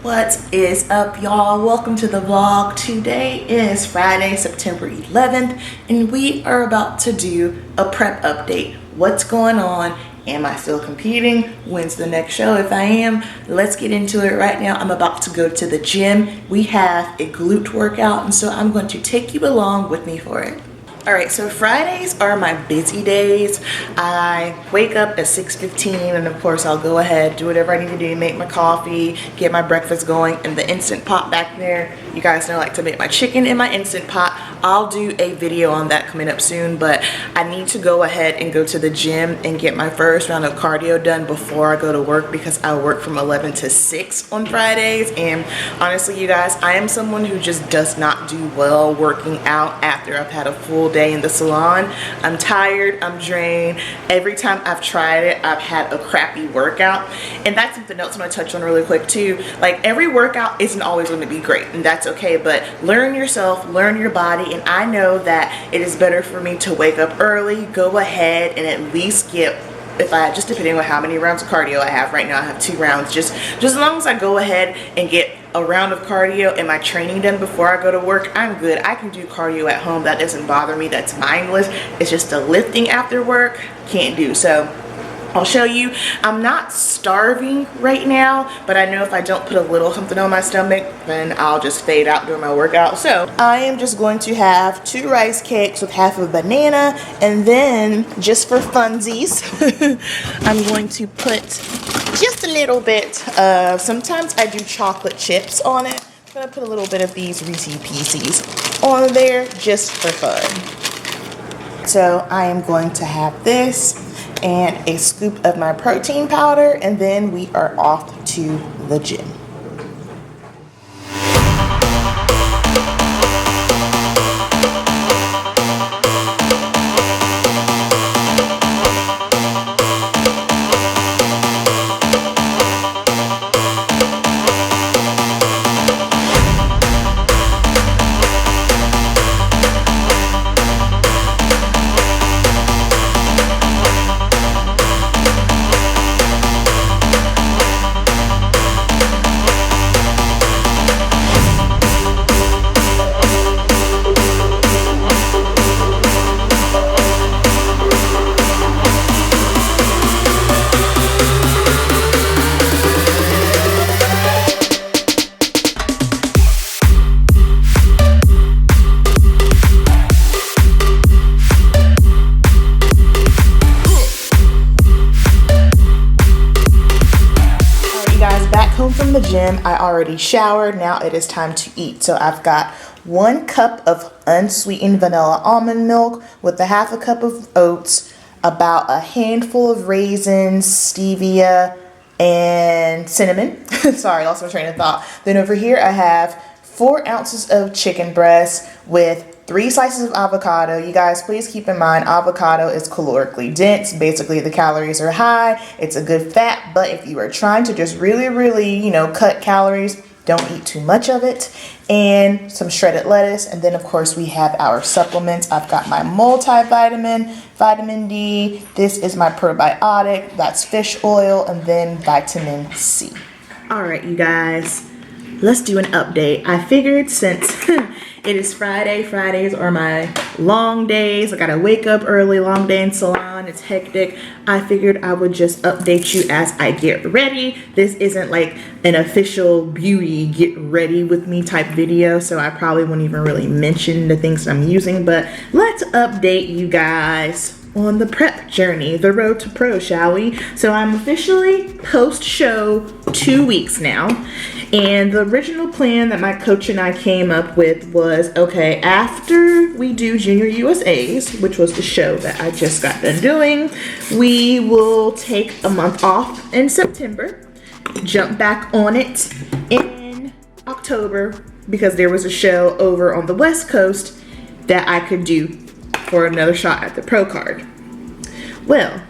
What is up, y'all? Welcome to the vlog. Today is Friday, September 11th, and we are about to do a prep update. What's going on? Am I still competing? When's the next show? If I am, let's get into it right now. I'm about to go to the gym. We have a glute workout, and so I'm going to take you along with me for it. All right, so Fridays are my busy days. I wake up at 6:15, and of course I'll go ahead, do whatever I need to do, make my coffee, get my breakfast going, and the Instant Pot back there. You guys know I like to make my chicken in my Instant Pot. I'll do a video on that coming up soon, but I need to go ahead and go to the gym and get my first round of cardio done before I go to work, because I work from 11 to 6 on Fridays. And honestly, you guys, I am someone who just does not do well working out after I've had a full day in the salon. I'm tired, I'm drained. Every time I've tried it, I've had a crappy workout. And that's something else I'm gonna touch on really quick too. Like, every workout isn't always gonna be great, and that's okay, but learn yourself, learn your body, and I know that it is better for me to wake up early, go ahead and at least get, just depending on how many rounds of cardio I have. Right now I have 2 rounds. Just as long as I go ahead and get a round of cardio and my training done before I go to work, I'm good. I can do cardio at home. That doesn't bother me. That's mindless. It's just the lifting after work, can't do. So I'll show you. I'm not starving right now, but I know if I don't put a little something on my stomach, then I'll just fade out during my workout. So I am just going to have 2 rice cakes with half a banana, and then just for funsies, I'm going to put just a little bit of, sometimes I do chocolate chips on it. I'm gonna put a little bit of these Reese's Pieces on there just for fun. So I am going to have this and a scoop of my protein powder, and then we are off to the gym. From the gym, I already showered. Now it is time to eat. So I've got 1 cup of unsweetened vanilla almond milk with a half a cup of oats, about a handful of raisins, stevia, and cinnamon. Sorry, lost my train of thought. Then over here I have 4 ounces of chicken breast with 3 slices of avocado. You guys, please keep in mind, avocado is calorically dense. Basically, the calories are high. It's a good fat, but if you are trying to just really, cut calories, don't eat too much of it. And some shredded lettuce. And then, of course, we have our supplements. I've got my multivitamin, vitamin D. This is my probiotic. That's fish oil. And then vitamin C. All right, you guys, let's do an update. I figured since it is Friday. Fridays are my long days. I gotta wake up early, long day in salon. It's hectic. I figured I would just update you as I get ready. This isn't like an official beauty get ready with me type video, so I probably won't even really mention the things I'm using, but let's update you guys on the prep journey, the road to pro, shall we? So I'm officially post-show 2 weeks now. And the original plan that my coach and I came up with was, okay, after we do Junior USAs, which was the show that I just got done doing, we will take a month off in September, jump back on it in October, because there was a show over on the West Coast that I could do for another shot at the pro card. Well,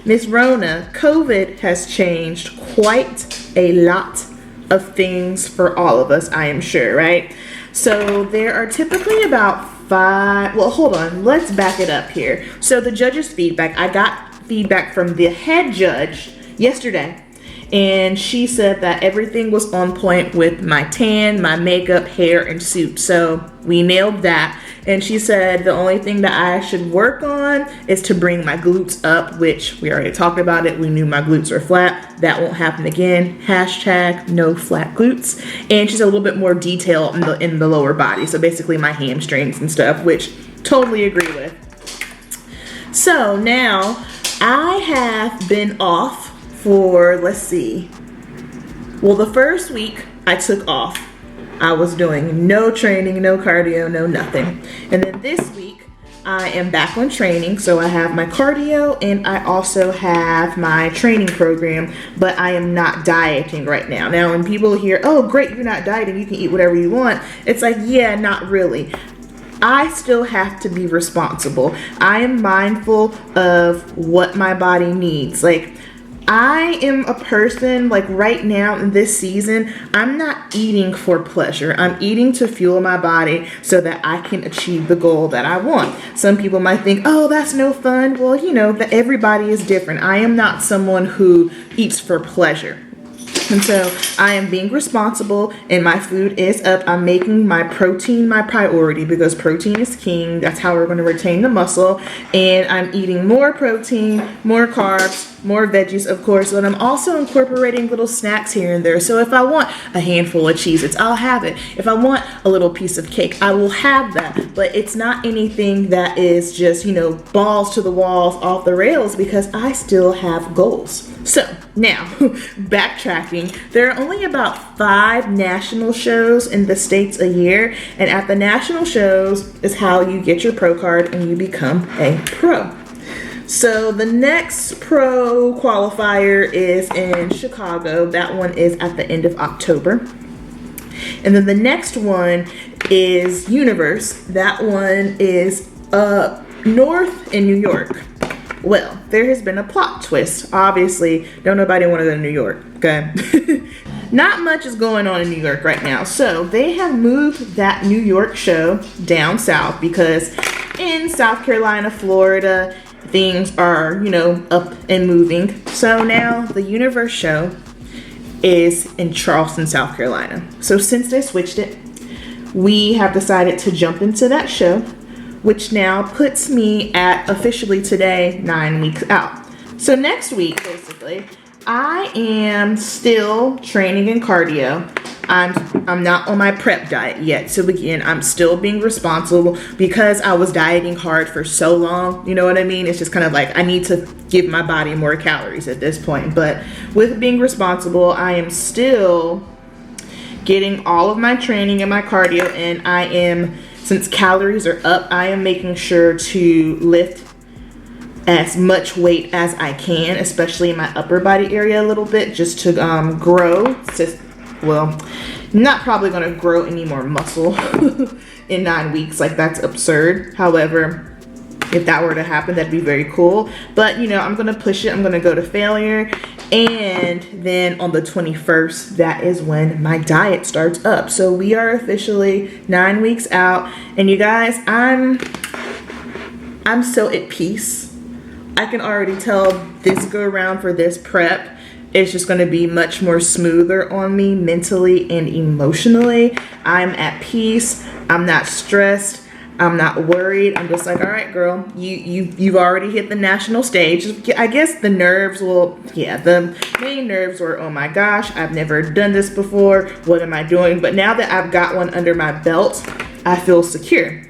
Miss Rona, COVID has changed quite a lot of things for all of us, I am sure, right? So there are typically about 5, well, hold on, let's back it up here. So the judges' feedback, I got feedback from the head judge yesterday, and she said that everything was on point with my tan, my makeup, hair, and suit. So we nailed that. And she said the only thing that I should work on is to bring my glutes up, which we already talked about it. We knew my glutes are flat. That won't happen again. Hashtag no flat glutes. And she's a little bit more detail in the lower body. So basically my hamstrings and stuff, which totally agree with. So now I have been off for, let's see. Well, the first week I took off. I was doing no training, no cardio, no nothing. And then this week, I am back on training. So I have my cardio and I also have my training program, but I am not dieting right now. Now, when people hear, oh, great, you're not dieting, you can eat whatever you want. It's like, yeah, not really. I still have to be responsible. I am mindful of what my body needs. Like, I am a person, like right now in this season, I'm not eating for pleasure. I'm eating to fuel my body so that I can achieve the goal that I want. Some people might think, oh, that's no fun. Well, you know, that everybody is different. I am not someone who eats for pleasure. And so I am being responsible and my food is up. I'm making my protein my priority because protein is king. That's how we're going to retain the muscle. And I'm eating more protein, more carbs, more veggies, of course, but I'm also incorporating little snacks here and there. So if I want a handful of Cheez-Its, I'll have it. If I want a little piece of cake, I will have that. But it's not anything that is just, you know, balls to the walls, off the rails, because I still have goals. So now, backtracking, there are only about 5 national shows in the States a year. And at the national shows is how you get your pro card and you become a pro. So the next pro qualifier is in Chicago. That one is at the end of October. And then the next one is Universe. That one is up north in New York. Well, there has been a plot twist. Obviously, don't nobody want to go to New York, okay? Not much is going on in New York right now. So they have moved that New York show down south because in South Carolina, Florida, things are, you know, up and moving. So now the Universe show is in Charleston, South Carolina. So since they switched it, we have decided to jump into that show, which now puts me at officially today 9 weeks out. So next week, basically, I am still training in cardio. I'm not on my prep diet yet. So again, I'm still being responsible because I was dieting hard for so long. You know what I mean? It's just kind of like I need to give my body more calories at this point. But with being responsible, I am still getting all of my training and my cardio, and I am, since calories are up, I am making sure to lift as much weight as I can, especially in my upper body area a little bit, just to grow. Well, not probably going to grow any more muscle in 9 weeks. Like, that's absurd. However, if that were to happen, that'd be very cool. But, you know, I'm going to push it. I'm going to go to failure. And then on the 21st, that is when my diet starts up. So we are officially 9 weeks out. And you guys, I'm so at peace. I can already tell this go around for this prep, it's just going to be much more smoother on me mentally and emotionally. I'm at peace. I'm not stressed. I'm not worried. I'm just like, all right, girl, you've already hit the national stage. I guess the nerves will, yeah, the main nerves were, oh my gosh, I've never done this before. What am I doing? But now that I've got one under my belt, I feel secure.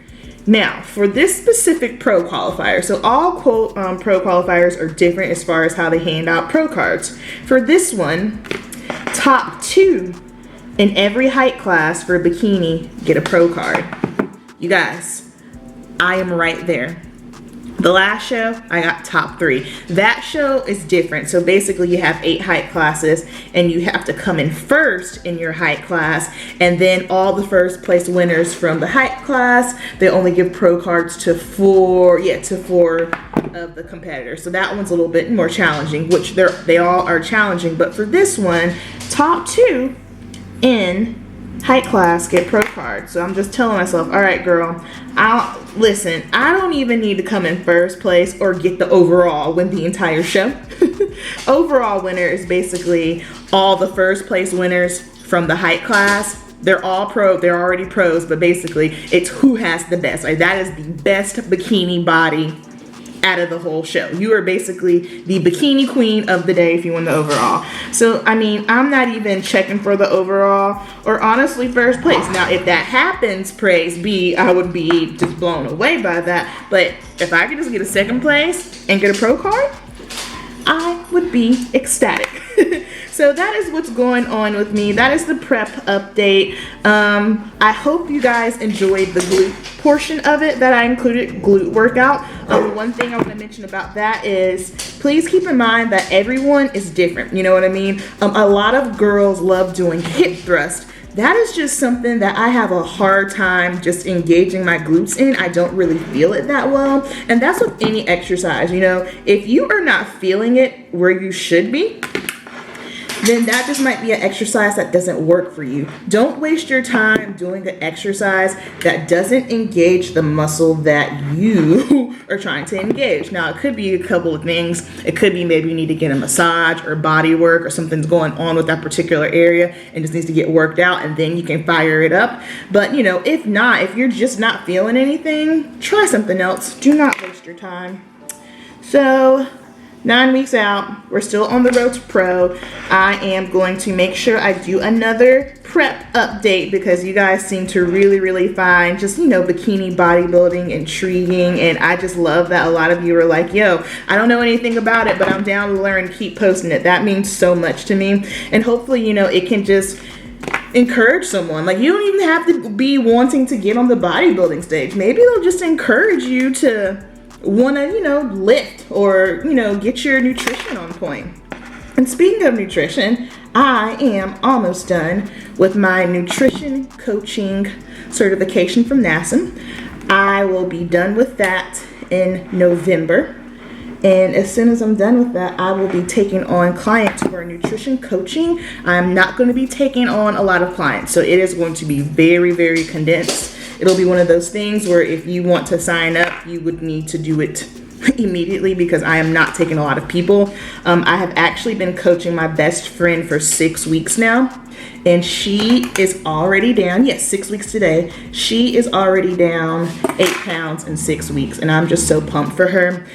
Now, for this specific pro qualifier, so all quote pro qualifiers are different as far as how they hand out pro cards. For this one, top 2 in every height class for bikini get a pro card. You guys, I am right there. The last show, I got top 3. That show is different. So basically you have 8 height classes and you have to come in first in your height class, and then all the first place winners from the height class, they only give pro cards to 4 of the competitors. So that one's a little bit more challenging, which they all are challenging. But for this one, top 2 in height class get pro cards. So I'm just telling myself, all right, girl, listen, I don't even need to come in first place or get the overall, win the entire show. overall winner is basically all the first place winners from the height class. They're all pro, they're already pros, but basically it's who has the best. Like, that is the best bikini body out of the whole show. You are basically the bikini queen of the day if you win the overall. So, I mean, I'm not even checking for the overall or honestly first place. Now, if that happens, praise be, I would be just blown away by that. But if I could just get a second place and get a pro card, I would be ecstatic. So that is what's going on with me. That is the prep update. I hope you guys enjoyed the glute portion of it that I included, glute workout. One thing I want to mention about that is please keep in mind that everyone is different. You know what I mean? A lot of girls love doing hip thrust. That is just something that I have a hard time just engaging my glutes in. I don't really feel it that well. And that's with any exercise, you know. If you are not feeling it where you should be, then that just might be an exercise that doesn't work for you. Don't waste your time doing an exercise that doesn't engage the muscle that you are trying to engage. Now, it could be a couple of things. It could be maybe you need to get a massage or body work or something's going on with that particular area and just needs to get worked out, and then you can fire it up. But, you know, if not, if you're just not feeling anything, try something else. Do not waste your time. So, 9 weeks out, we're still on the road to pro. I am going to make sure I do another prep update because you guys seem to really find just, you know, bikini bodybuilding intriguing, and I just love that a lot of you are like, yo, I don't know anything about it, but I'm down to learn, keep posting it. That means so much to me, and hopefully, you know, it can just encourage someone. Like, you don't even have to be wanting to get on the bodybuilding stage. Maybe they'll just encourage you to want to, you know, lift or, you know, get your nutrition on point. And speaking of nutrition, I am almost done with my nutrition coaching certification from NASM. I will be done with that in November. And as soon as I'm done with that, I will be taking on clients for nutrition coaching. I'm not going to be taking on a lot of clients, so it is going to be very condensed. It'll be one of those things where if you want to sign up, you would need to do it immediately because I am not taking a lot of people. I have actually been coaching my best friend for 6 weeks now, and she is already down, yes, 6 weeks today. She is already down 8 pounds in 6 weeks, and I'm just so pumped for her.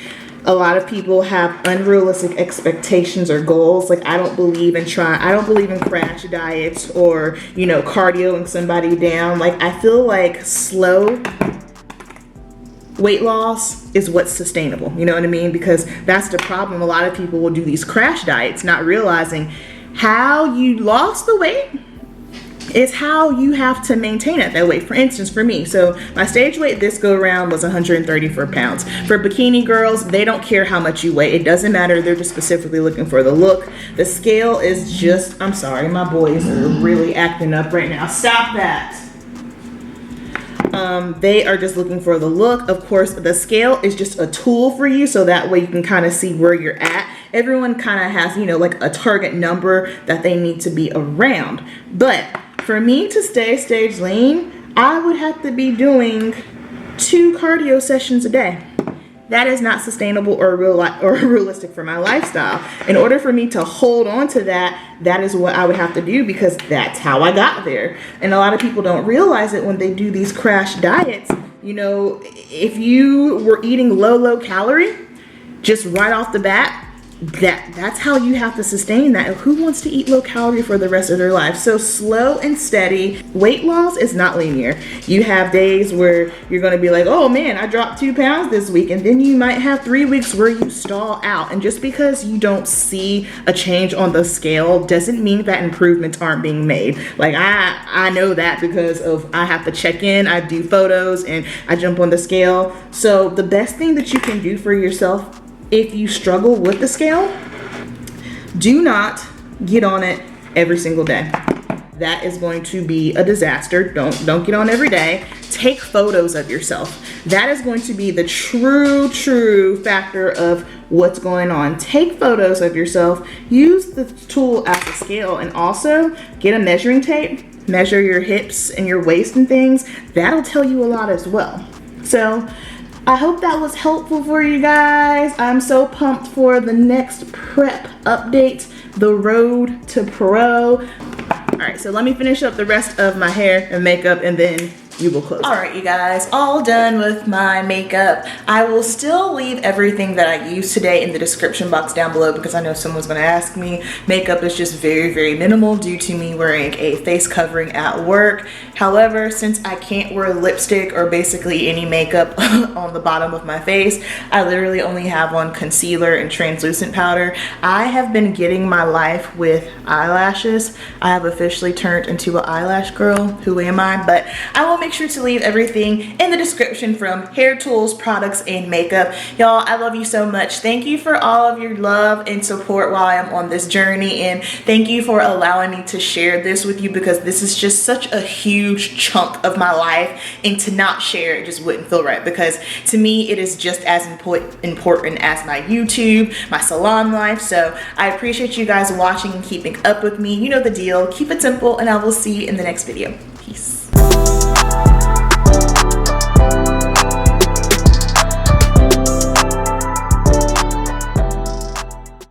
A lot of people have unrealistic expectations or goals. Like, I don't believe in crash diets or, you know, cardioing somebody down. Like, I feel like slow weight loss is what's sustainable. You know what I mean? Because that's the problem. A lot of people will do these crash diets, not realizing how you lost the weight is how you have to maintain it that way. For instance, for me, so my stage weight this go around was 134 pounds. For bikini girls, they don't care how much you weigh. It doesn't matter. They're just specifically looking for the look. The scale is just, I'm sorry, my boys are really acting up right now. Stop that. They are just looking for the look. Of course, the scale is just a tool for you, so that way you can kind of see where you're at. Everyone kind of has, you know, like a target number that they need to be around. But for me to stay stage lean, I would have to be doing 2 cardio sessions a day. That is not sustainable or realistic for my lifestyle. In order for me to hold on to that, that is what I would have to do because that's how I got there. And a lot of people don't realize it when they do these crash diets. You know, if you were eating low calorie, just right off the bat, that's how you have to sustain that. Who wants to eat low calorie for the rest of their life? So slow and steady. Weight loss is not linear. You have days where you're going to be like, oh man, I dropped 2 pounds this week, and then you might have 3 weeks where you stall out. And just because you don't see a change on the scale doesn't mean that improvements aren't being made. Like, I know that because of I have to check in, I do photos, and I jump on the scale. So the best thing that you can do for yourself if you struggle with the scale, do not get on it every single day. That is going to be a disaster. Don't get on every day. Take photos of yourself. That is going to be the true factor of what's going on. Take photos of yourself. Use the tool as a scale, and also get a measuring tape. Measure your hips and your waist and things. That'll tell you a lot as well. So I hope that was helpful for you guys. I'm so pumped for the next prep update, the road to pro. All right, so let me finish up the rest of my hair and makeup and then you will close. All right, you guys, all done with my makeup. I will still leave everything that I used today in the description box down below because I know someone's gonna ask me. Makeup is just very, very minimal due to me wearing a face covering at work. However, since I can't wear lipstick or basically any makeup on the bottom of my face, I literally only have on concealer and translucent powder. I have been getting my life with eyelashes. I have officially turned into an eyelash girl. Who am I? But I will make sure to leave everything in the description from hair tools, products, and makeup. Y'all, I love you so much. Thank you for all of your love and support while I'm on this journey, and thank you for allowing me to share this with you because this is just such a huge chunk of my life, and to not share it just wouldn't feel right because to me it is just as important as my YouTube, my salon life. So I appreciate you guys watching and keeping up with me. You know the deal. Keep it simple, and I will see you in the next video. Peace.